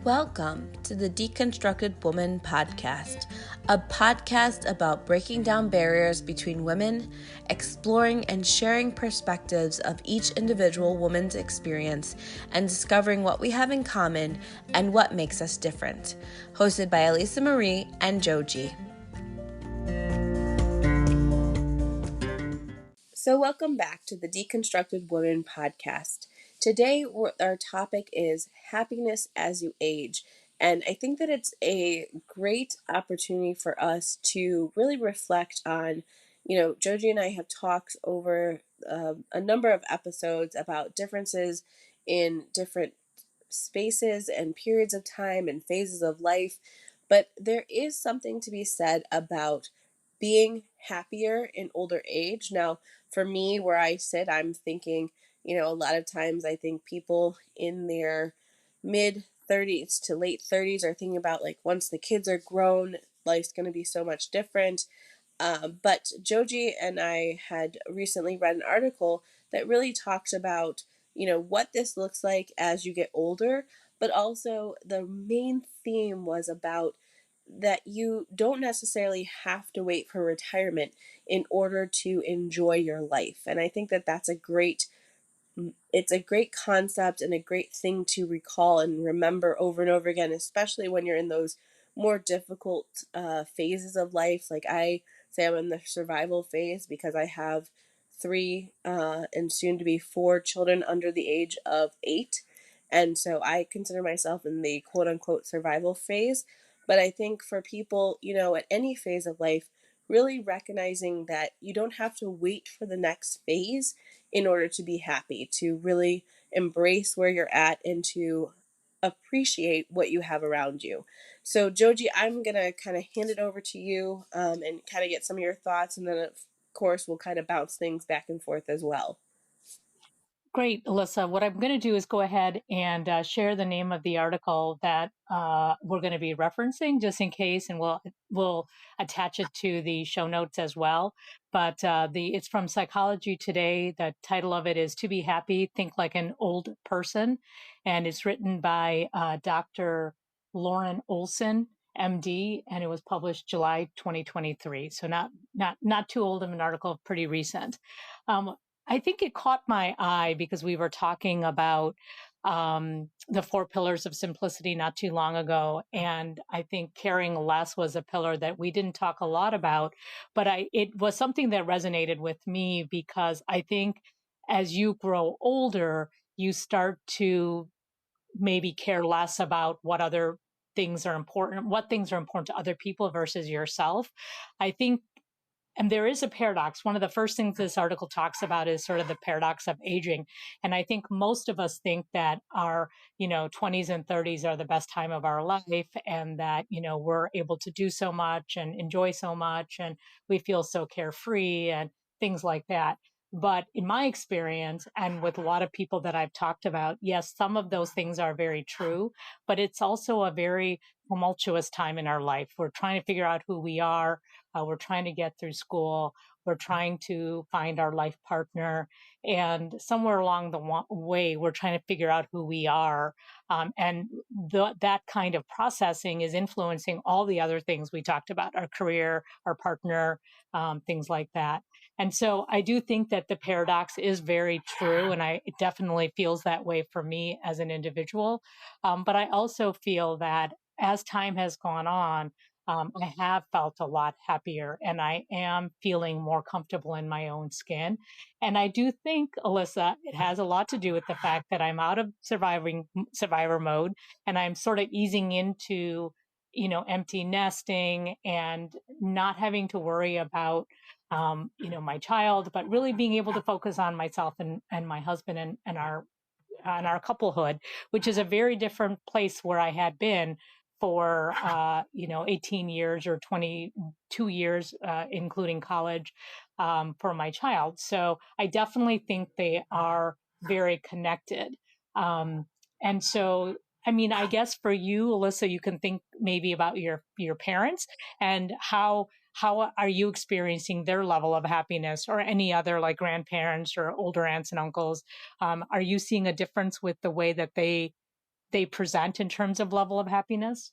Welcome to the Deconstructed Woman podcast, a podcast about breaking down barriers between women, exploring and sharing perspectives of each individual woman's experience, and discovering what we have in common and what makes us different. Hosted by Elisa Marie and Joji. So welcome back to the Deconstructed Woman podcast. Today, our topic is happiness as you age. And I think that it's a great opportunity for us to really reflect on, Joji and I have talked over a number of episodes about differences in different spaces and periods of time and phases of life. But there is something to be said about being happier in older age. Now, for me, where I sit, I'm thinking, a lot of times I think people in their mid 30s to late 30s are thinking about like once the kids are grown, life's going to be so much different. But Joji and I had recently read an article that really talks about, what this looks like as you get older, but also the main theme was about that you don't necessarily have to wait for retirement in order to enjoy your life. And I think that it's a great concept and a great thing to recall and remember over and over again, especially when you're in those more difficult phases of life. Like I say, I'm in the survival phase because I have three and soon to be four children under the age of 8. And so I consider myself in the quote unquote survival phase. But I think for people, at any phase of life, really recognizing that you don't have to wait for the next phase in order to be happy, to really embrace where you're at and to appreciate what you have around you. So, Joji, I'm going to kind of hand it over to you and kind of get some of your thoughts. And then, of course, we'll kind of bounce things back and forth as well. Great, Alyssa. What I'm going to do is go ahead and share the name of the article that we're going to be referencing, just in case, and we'll attach it to the show notes as well. But it's from Psychology Today. The title of it is "To Be Happy, Think Like an Old Person," and it's written by Dr. Lauren Olson, MD, and it was published July 2023. So not too old of an article, pretty recent. I think it caught my eye because we were talking about the 4 pillars of simplicity not too long ago. And I think caring less was a pillar that we didn't talk a lot about, but it was something that resonated with me because I think as you grow older, you start to maybe care less about what things are important to other people versus yourself. I think, and there is a paradox. One of the first things this article talks about is sort of the paradox of aging. And I think most of us think that our, 20s and 30s are the best time of our life and that, we're able to do so much and enjoy so much and we feel so carefree and things like that. But in my experience, and with a lot of people that I've talked about, yes, some of those things are very true, but it's also a very tumultuous time in our life. We're trying to figure out who we are. We're trying to get through school. We're trying to find our life partner. And somewhere along the way, we're trying to figure out who we are. And that kind of processing is influencing all the other things we talked about, our career, our partner, things like that. And so I do think that the paradox is very true. And it definitely feels that way for me as an individual. But I also feel that as time has gone on, I have felt a lot happier and I am feeling more comfortable in my own skin. And I do think, Alyssa, it has a lot to do with the fact that I'm out of survivor mode and I'm sort of easing into, empty nesting and not having to worry about, my child, but really being able to focus on myself and my husband and our couplehood, which is a very different place where I had been for 18 years or 22 years, including college, for my child. So I definitely think they are very connected. And so, I mean, I guess for you, Alyssa, you can think maybe about your parents and how are you experiencing their level of happiness, or any other like grandparents or older aunts and uncles? Are you seeing a difference with the way that they they present in terms of level of happiness?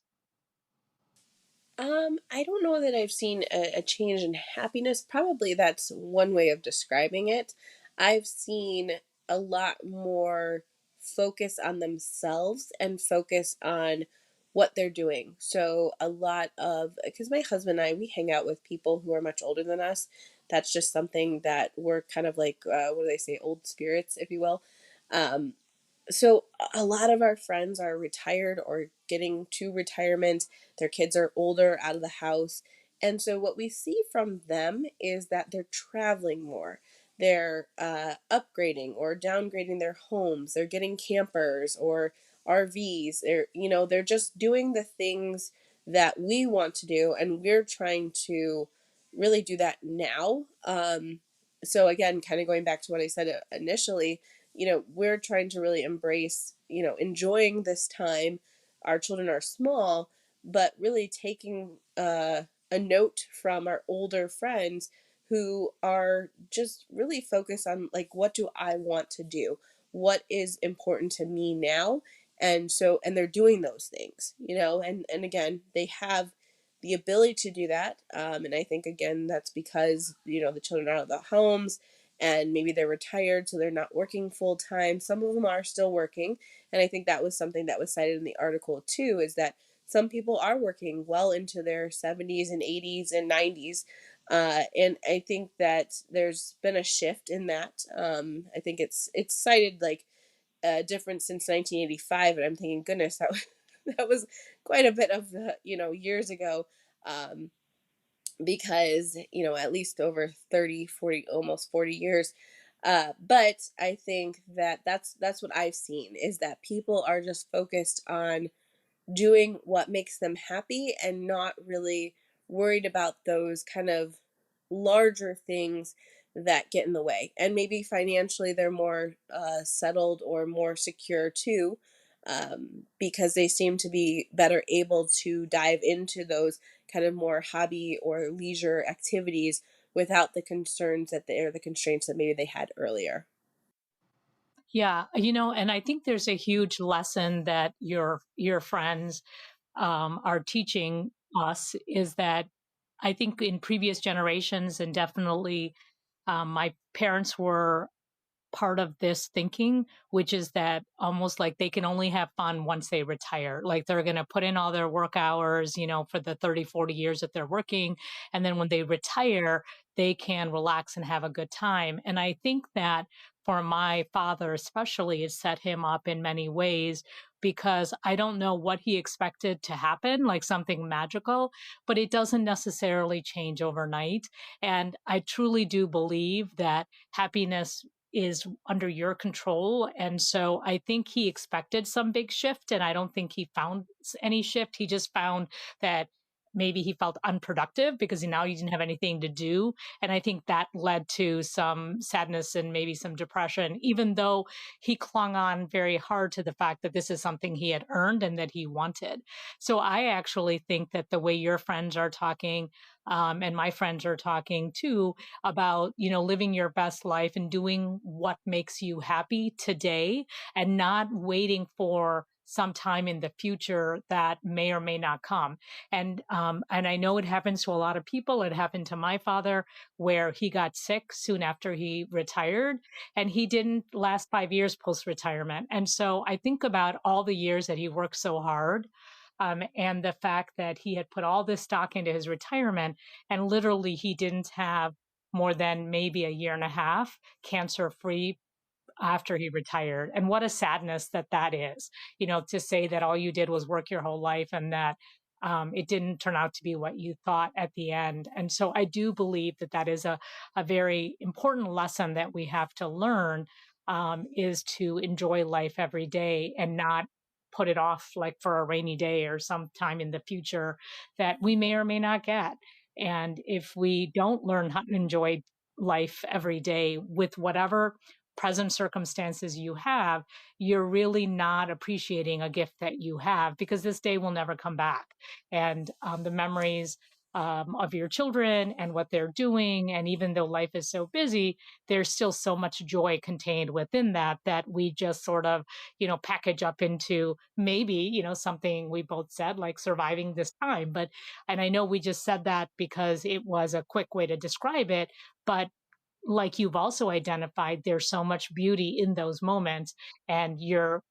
I don't know that I've seen a change in happiness. Probably that's one way of describing it. I've seen a lot more focus on themselves and focus on what they're doing. So a lot of, because my husband and I, we hang out with people who are much older than us. That's just something that we're kind of like, what do they say, old spirits, if you will. Um, so a lot of our friends are retired or getting to retirement. Their kids are older, out of the house. And so what we see from them is that they're traveling more. They're upgrading or downgrading their homes. They're getting campers or RVs. They're just doing the things that we want to do, and we're trying to really do that now. So again, kind of going back to what I said initially, we're trying to really embrace, enjoying this time. Our children are small, but really taking a note from our older friends who are just really focused on, like, what do I want to do? What is important to me now? And they're doing those things, and again, they have the ability to do that. And I think, again, that's because, the children are out of the homes and maybe they're retired, so they're not working full time. Some of them are still working, and I think that was something that was cited in the article too, is that some people are working well into their 70s and 80s and 90s. And I think that there's been a shift in that. I think it's cited like a difference since 1985, and I'm thinking, goodness, that was quite a bit of years ago. Um, because at least over 30, 40, almost 40 years. But I think that that's what I've seen, is that people are just focused on doing what makes them happy and not really worried about those kind of larger things that get in the way. And maybe financially they're more settled or more secure too, because they seem to be better able to dive into those kind of more hobby or leisure activities without the concerns that they or the constraints that maybe they had earlier. Yeah, and I think there's a huge lesson that your friends are teaching us is that I think in previous generations, and definitely my parents were part of this thinking, which is that almost like they can only have fun once they retire. Like they're going to put in all their work hours, for the 30, 40 years that they're working. And then when they retire, they can relax and have a good time. And I think that for my father, especially, it set him up in many ways because I don't know what he expected to happen, like something magical, but it doesn't necessarily change overnight. And I truly do believe that happiness is under your control. And so I think he expected some big shift, and I don't think he found any shift. He just found that maybe he felt unproductive because now he didn't have anything to do. And I think that led to some sadness and maybe some depression, even though he clung on very hard to the fact that this is something he had earned and that he wanted. So I actually think that the way your friends are talking, and my friends are talking too, about living your best life and doing what makes you happy today and not waiting for some time in the future that may or may not come. And I know it happens to a lot of people. It happened to my father, where he got sick soon after he retired, and he didn't last 5 years post retirement. And so I think about all the years that he worked so hard, and the fact that he had put all this stock into his retirement, and literally he didn't have more than maybe a year and a half cancer free after he retired. And what a sadness that that is, to say that all you did was work your whole life and that it didn't turn out to be what you thought at the end. And so I do believe that that is a very important lesson that we have to learn, is to enjoy life every day and not put it off like for a rainy day or sometime in the future that we may or may not get. And if we don't learn how to enjoy life every day with whatever present circumstances you have, you're really not appreciating a gift that you have, because this day will never come back. And the memories of your children and what they're doing. And even though life is so busy, there's still so much joy contained within that that we just sort of, package up into maybe, something we both said, like surviving this time. But, and I know we just said that because it was a quick way to describe it, but like you've also identified, there's so much beauty in those moments, and you're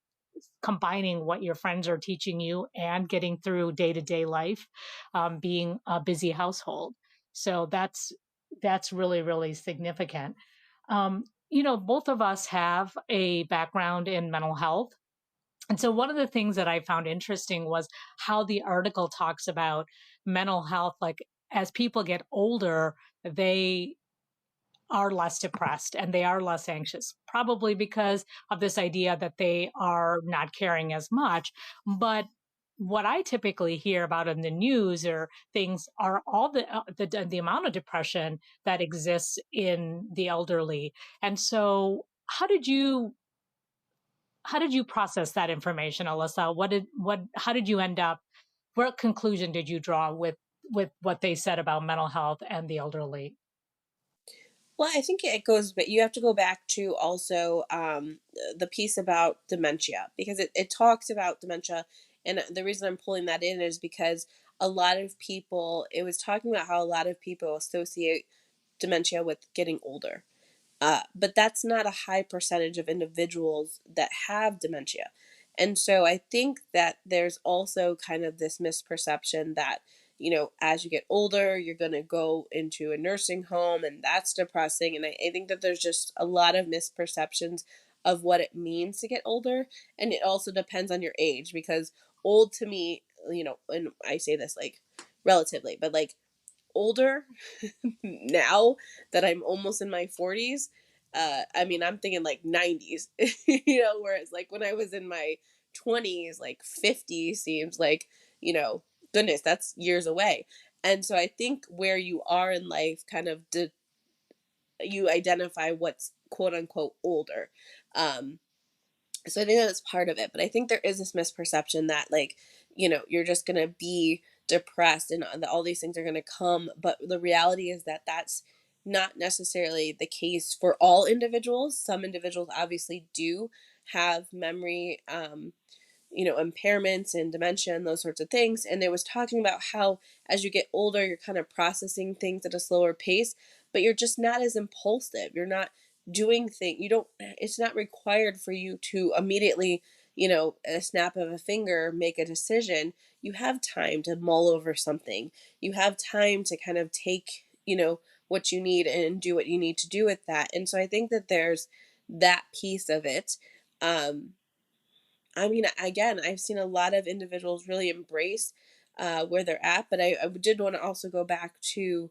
combining what your friends are teaching you and getting through day-to-day life, being a busy household. So that's really, really significant. Both of us have a background in mental health. And so one of the things that I found interesting was how the article talks about mental health. Like, as people get older, they are less depressed and they are less anxious, probably because of this idea that they are not caring as much. But what I typically hear about in the news or things are all the amount of depression that exists in the elderly. And so, how did you process that information, Alyssa? How did you end up? What conclusion did you draw with what they said about mental health and the elderly? Well, I think it goes, but you have to go back to also the piece about dementia, because it talks about dementia. And the reason I'm pulling that in is because a lot of people, it was talking about how a lot of people associate dementia with getting older. But that's not a high percentage of individuals that have dementia. And so I think that there's also kind of this misperception that, as you get older, you're going to go into a nursing home and that's depressing. And I think that there's just a lot of misperceptions of what it means to get older. And it also depends on your age, because old to me, and I say this like relatively, but like older now that I'm almost in my 40s, I mean, I'm thinking like 90s, whereas like when I was in my 20s, like 50 seems like, you know, goodness, that's years away. And so I think where you are in life kind of you identify what's quote unquote older. Um, so I think that's part of it. But I think there is this misperception that like, you're just gonna be depressed and that all these things are gonna come. But the reality is that that's not necessarily the case for all individuals. Some individuals obviously do have memory impairments and dementia and those sorts of things. And they was talking about how as you get older, you're kind of processing things at a slower pace, but you're just not as impulsive. You're not doing things. You don't, it's not required for you to immediately, a snap of a finger, make a decision. You have time to mull over something. You have time to kind of take, what you need and do what you need to do with that. And so I think that there's that piece of it. Um, I mean, again, I've seen a lot of individuals really embrace where they're at, but I did want to also go back to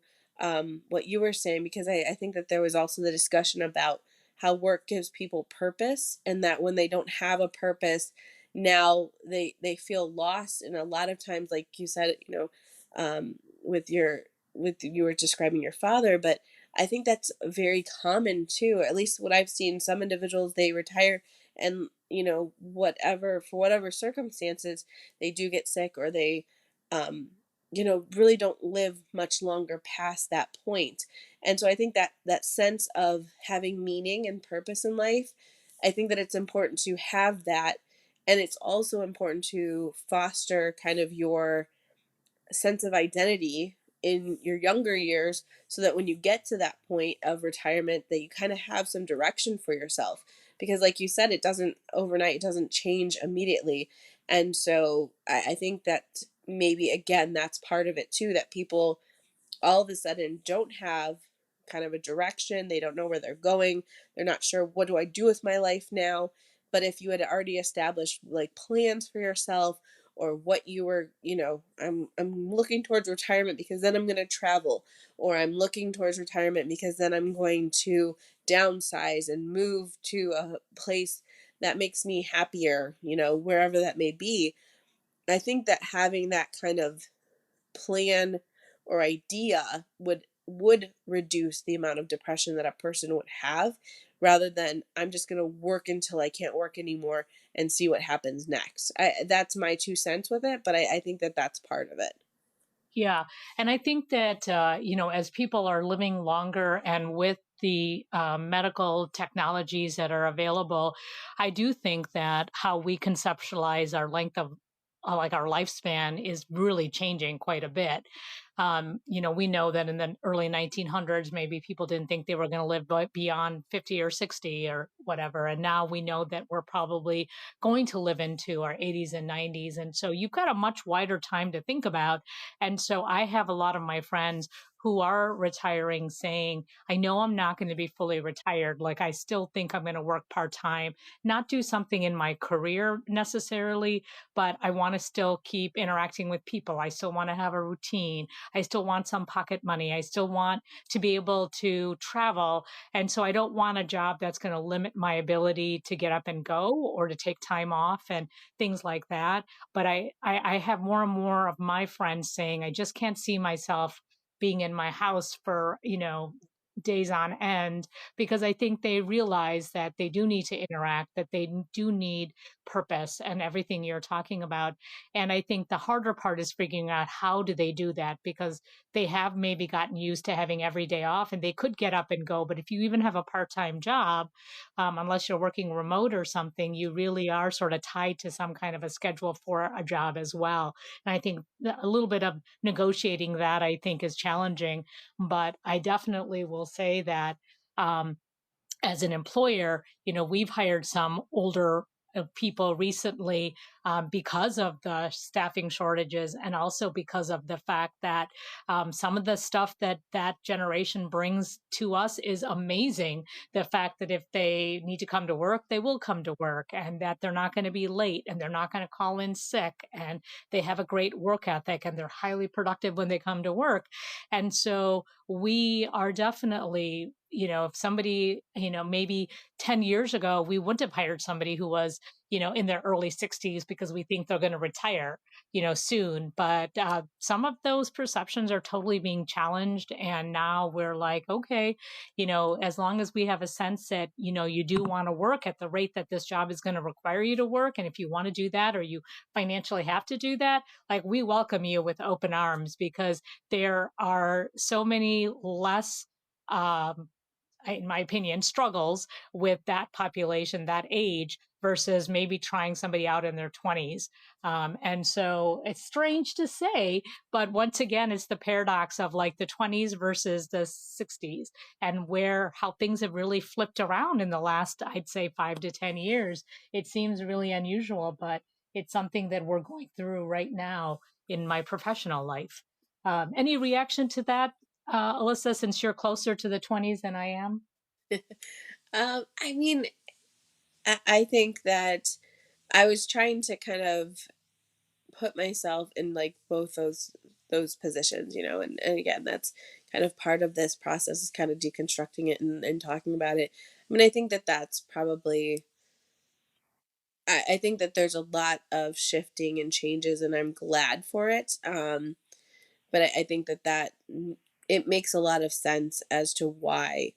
what you were saying, because I think that there was also the discussion about how work gives people purpose, and that when they don't have a purpose, now they feel lost. And a lot of times, like you said, with you were describing your father, but I think that's very common too. At least what I've seen, some individuals, they retire and whatever, for whatever circumstances, they do get sick, or they really don't live much longer past that point. And so I think that that sense of having meaning and purpose in life, I think that it's important to have that. And it's also important to foster kind of your sense of identity in your younger years, so that when you get to that point of retirement, that you kind of have some direction for yourself, because like you said, it doesn't overnight, it doesn't change immediately. And so I think that maybe again that's part of it too, that people all of a sudden don't have kind of a direction. They don't know where they're going. They're not sure, what do I do with my life now? But if you had already established like plans for yourself, or what you were, I'm looking towards retirement because then I'm going to travel, or I'm looking towards retirement because then I'm going to downsize and move to a place that makes me happier, wherever that may be. I think that having that kind of plan or idea would reduce the amount of depression that a person would have, rather than I'm just going to work until I can't work anymore and see what happens next. That's my 2 cents with it, but I think that that's part of it. Yeah. And I think that, as people are living longer and with the medical technologies that are available, I do think that how we conceptualize our length of like our lifespan is really changing quite a bit. We know that in the early 1900s, maybe people didn't think they were going to live beyond 50 or 60 or whatever. And now we know that we're probably going to live into our 80s and 90s. And so you've got a much wider time to think about. And so I have a lot of my friends who are retiring saying, I know I'm not going to be fully retired. Like, I still think I'm going to work part time, not do something in my career necessarily, but I want to still keep interacting with people. I still want to have a routine. I still want some pocket money. I still want to be able to travel. And so I don't want a job that's going to limit my ability to get up and go or to take time off and things like that. But I have more and more of my friends saying, I just can't see myself being in my house for, days on end, because I think they realize that they do need to interact, that they do need purpose and everything you're talking about. And I think the harder part is figuring out how do they do that, because they have maybe gotten used to having every day off and they could get up and go. But if you even have a part-time job, unless you're working remote or something, you really are sort of tied to some kind of a schedule for a job as well. And I think a little bit of negotiating that, I think, is challenging. But I definitely will say that as an employer, we've hired some older people recently because of the staffing shortages, and also because of the fact that some of the stuff that that generation brings to us is amazing. The fact that if they need to come to work, they will come to work, and that they're not going to be late, and they're not going to call in sick, and they have a great work ethic, and they're highly productive when they come to work. And so we are definitely, if somebody, maybe 10 years ago, we wouldn't have hired somebody who was, in their early 60s because we think they're going to retire, soon. But some of those perceptions are totally being challenged. And now we're like, okay, as long as we have a sense that, you do want to work at the rate that this job is going to require you to work. And if you want to do that, or you financially have to do that, like, we welcome you with open arms, because there are so many less, um, in my opinion, struggles with that population, that age, versus maybe trying somebody out in their 20s. And so it's strange to say, but once again, it's the paradox of like the 20s versus the 60s, and where how things have really flipped around in the last, I'd say, 5 to 10 years. It seems really unusual, but it's something that we're going through right now in my professional life. Any reaction to that, Alyssa, since you're closer to the 20s than I am? I mean, I think that I was trying to kind of put myself in like both those positions, and again, that's kind of part of this process, is kind of deconstructing it and talking about it. I mean, I think that that's probably, I think that there's a lot of shifting and changes, and I'm glad for it. But I think that it makes a lot of sense as to why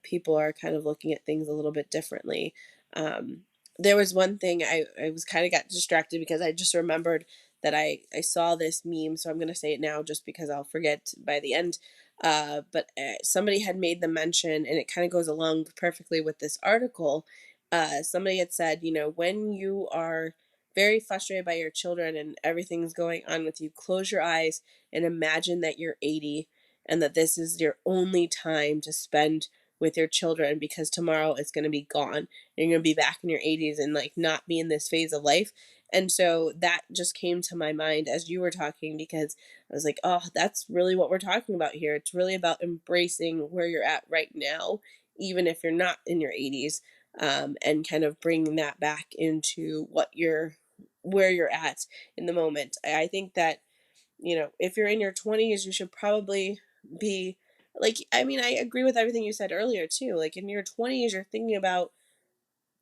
people are kind of looking at things a little bit differently. Um, there was one thing I was kind of got distracted because I just remembered that I saw this meme, so I'm going to say it now just because I'll forget by the end. But somebody had made the mention, and it kind of goes along perfectly with this article. Somebody had said, when you are very frustrated by your children and everything's going on with you, close your eyes and imagine that you're 80, and that this is your only time to spend with your children, because tomorrow it's going to be gone and you're going to be back in your 80s and like not be in this phase of life. And so that just came to my mind as you were talking, because I was like, oh, that's really what we're talking about here. It's really about embracing where you're at right now, even if you're not in your 80s, and kind of bringing that back into where you're at in the moment. I think that, if you're in your 20s, you should probably be like, I mean, I agree with everything you said earlier too. Like, in your 20s, you're thinking about,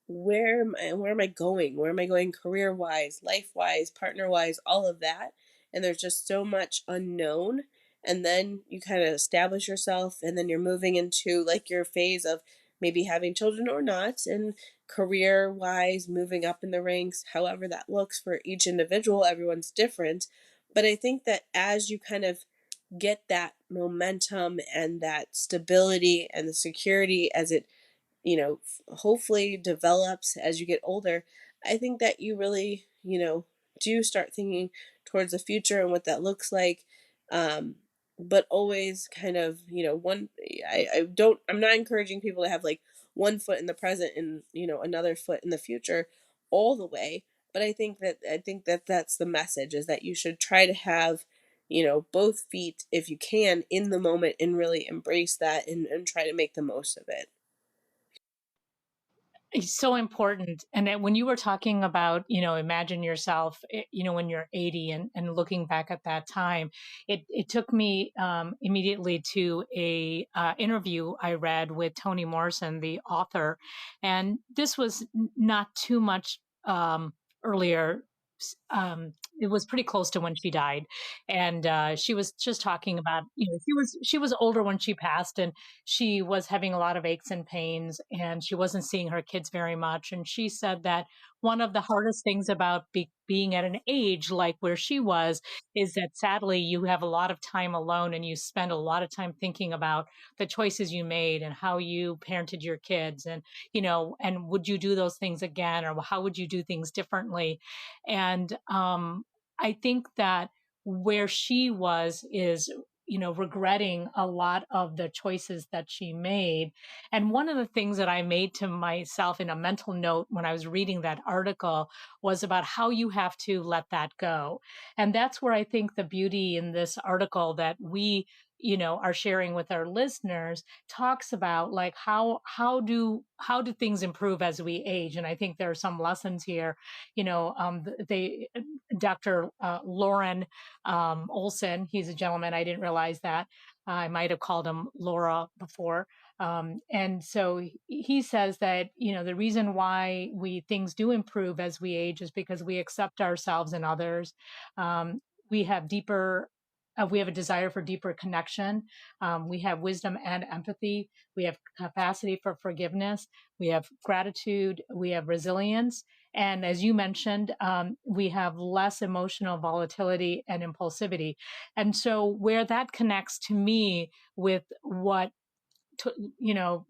where am I going? Where am I going career wise, life wise, partner wise, all of that. And there's just so much unknown. And then you kind of establish yourself, and then you're moving into like your phase of maybe having children or not, and career wise moving up in the ranks, however that looks for each individual. Everyone's different. But I think that as you kind of get that momentum and that stability and the security as it, hopefully develops as you get older, I think that you really, do start thinking towards the future and what that looks like. Um, but always kind of, I'm not encouraging people to have like one foot in the present and, another foot in the future all the way. But I think that that's the message, is that you should try to have, both feet if you can in the moment and really embrace that and try to make the most of it. It's so important. And then when you were talking about, imagine yourself, when you're 80 and looking back at that time, it took me immediately to a interview I read with Toni Morrison, the author. And this was not too much earlier. It was pretty close to when she died, and she was just talking about, she was older when she passed, and she was having a lot of aches and pains, and she wasn't seeing her kids very much. And she said that one of the hardest things about being at an age like where she was is that sadly you have a lot of time alone, and you spend a lot of time thinking about the choices you made and how you parented your kids, and and would you do those things again, or how would you do things differently. And I think that where she was is, regretting a lot of the choices that she made. And one of the things that I made to myself in a mental note when I was reading that article was about how you have to let that go. And that's where I think the beauty in this article that we, are sharing with our listeners talks about, like, how do things improve as we age. And I think there are some lessons here. They Dr. Lauren Olson. He's a gentleman. I didn't realize that. I might have called him Laura before. And so he says that, the reason why things do improve as we age is because we accept ourselves and others. Um, we have deeper, we have a desire for deeper connection. We have wisdom and empathy. We have capacity for forgiveness. We have gratitude. We have resilience. And as you mentioned, we have less emotional volatility and impulsivity. And so, where that connects to me with what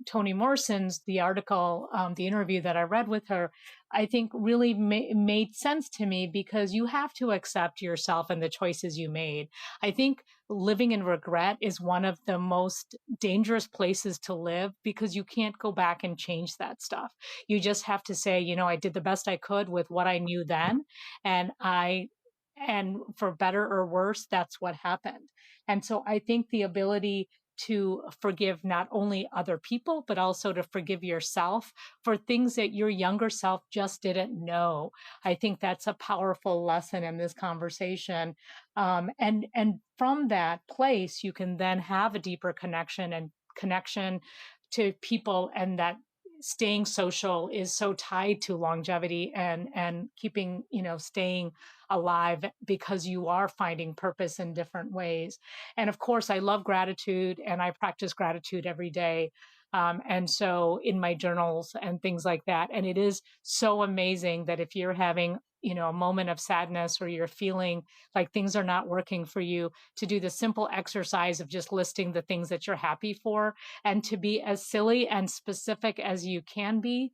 Toni Morrison's, the article, the interview that I read with her, I think really made sense to me, because you have to accept yourself and the choices you made. I think living in regret is one of the most dangerous places to live, because you can't go back and change that stuff. You just have to say, I did the best I could with what I knew then, and for better or worse, that's what happened. And so I think the ability to forgive not only other people, but also to forgive yourself for things that your younger self just didn't know. I think that's a powerful lesson in this conversation. And from that place, you can then have a deeper connection to people, and that staying social is so tied to longevity and keeping, staying alive, because you are finding purpose in different ways. And of course, I love gratitude, and I practice gratitude every day. And so in my journals and things like that. And it is so amazing that if you're having, a moment of sadness, or you're feeling like things are not working for you, to do the simple exercise of just listing the things that you're happy for, and to be as silly and specific as you can be.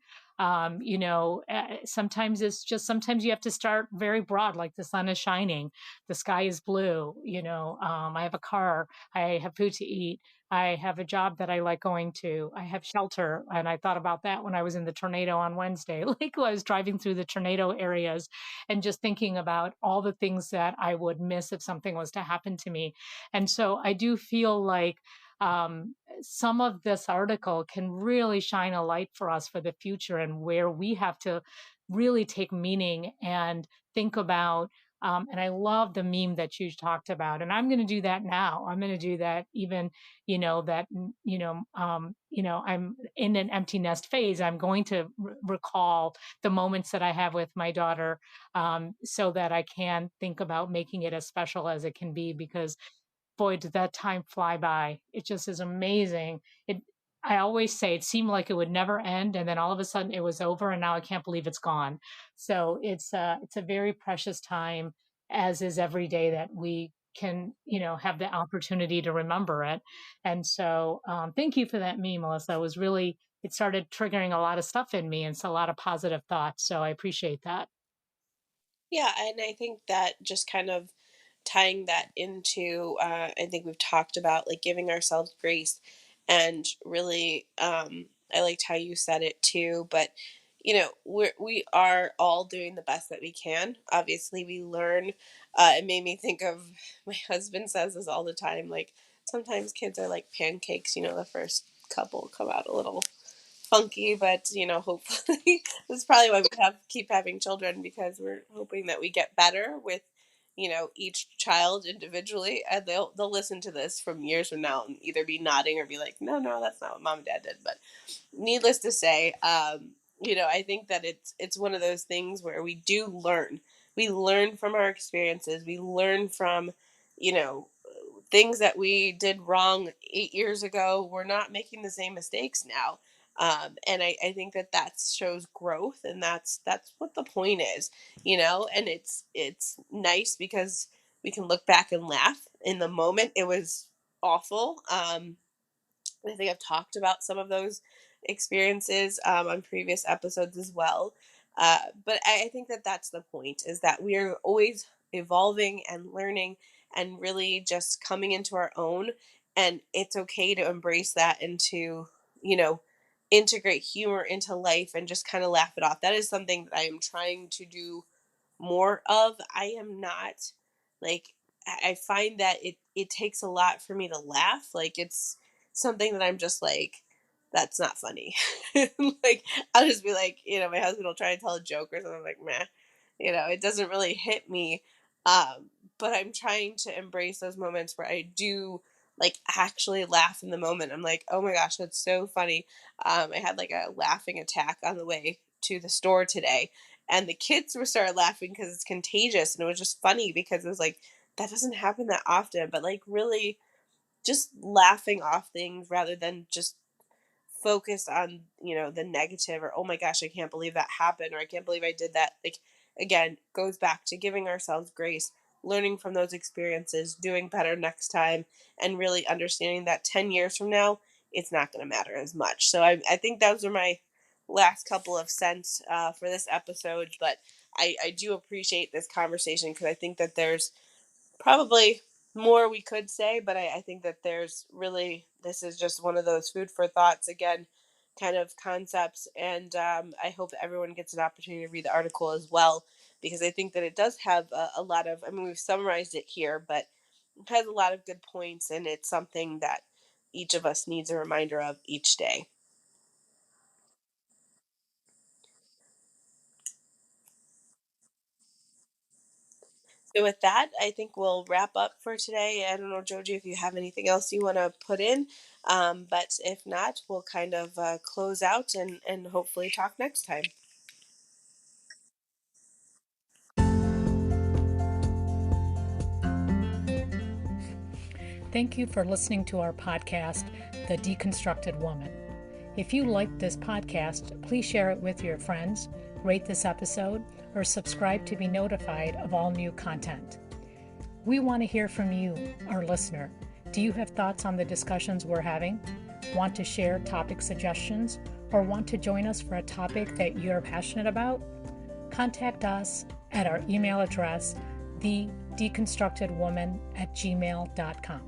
Sometimes sometimes you have to start very broad, like the sun is shining, the sky is blue, I have a car, I have food to eat, I have a job that I like going to, I have shelter. And I thought about that when I was in the tornado on Wednesday, like I was driving through the tornado areas and just thinking about all the things that I would miss if something was to happen to me. And so I do feel like some of this article can really shine a light for us for the future, and where we have to really take meaning and think about. And I love the meme that you talked about, and I'm going to do that now. I'm going to do that even, I'm in an empty nest phase. I'm going to recall the moments that I have with my daughter, so that I can think about making it as special as it can be, because boy, did that time fly by. It just is amazing. I always say it seemed like it would never end, and then all of a sudden it was over, and now I can't believe it's gone. So it's a very precious time. as is every day that we can, have the opportunity to remember it. And so, thank you for that meme, Melissa. It started triggering a lot of stuff in me, and it's a lot of positive thoughts. So I appreciate that. Yeah, and I think that just kind of tying that into, I think we've talked about like giving ourselves grace, and really, I liked how you said it too. But we are all doing the best that we can. Obviously, we learn. It made me think of my husband says this all the time. Like sometimes kids are like pancakes. The first couple come out a little funky, but hopefully this is probably why we have keep having children, because we're hoping that we get better with each child individually, and they'll listen to this from years from now and either be nodding or be like, no, no, that's not what mom and dad did. But needless to say, I think that it's one of those things where we learn from our experiences, we learn from you know things that we did wrong 8 years ago. We're not making the same mistakes now. And I think that shows growth, and that's what the point is. And it's nice because we can look back and laugh. In the moment it was awful. I think I've talked about some of those experiences on previous episodes as well. But I think that that's the point, is that we are always evolving and learning and really just coming into our own. And it's okay to embrace that and to, you know, integrate humor into life and just kind of laugh it off. That is something that I am trying to do more of. I am not like, I find that it takes a lot for me to laugh. Like it's something that I'm just like, that's not funny. Like I'll just be like, my husband will try to tell a joke or something, I'm like, meh. It doesn't really hit me. But I'm trying to embrace those moments where I do like actually laugh in the moment. I'm like, oh my gosh, that's so funny. I had like a laughing attack on the way to the store today, and the kids were started laughing because it's contagious, and it was just funny because it was like, that doesn't happen that often. But like really just laughing off things rather than just focused on the negative, or oh my gosh, I can't believe that happened, or I can't believe I did that. Like again, goes back to giving ourselves grace, learning from those experiences, doing better next time, and really understanding that 10 years from now it's not going to matter as much. So I think those are my last couple of cents for this episode. But I do appreciate this conversation, because I think that there's probably more we could say, but I think that there's really, this is just one of those food for thoughts again kind of concepts. And I hope that everyone gets an opportunity to read the article as well, because I think that it does have a lot of, I mean, we've summarized it here, but it has a lot of good points, and it's something that each of us needs a reminder of each day. So with that, I think we'll wrap up for today. I don't know, Joji, if you have anything else you want to put in, but if not, we'll kind of close out and hopefully talk next time. Thank you for listening to our podcast, The Deconstructed Woman. If you liked this podcast, please share it with your friends, rate this episode, or subscribe to be notified of all new content. We want to hear from you, our listener. Do you have thoughts on the discussions we're having? Want to share topic suggestions, or want to join us for a topic that you're passionate about? Contact us at our email address, thedeconstructedwoman@gmail.com.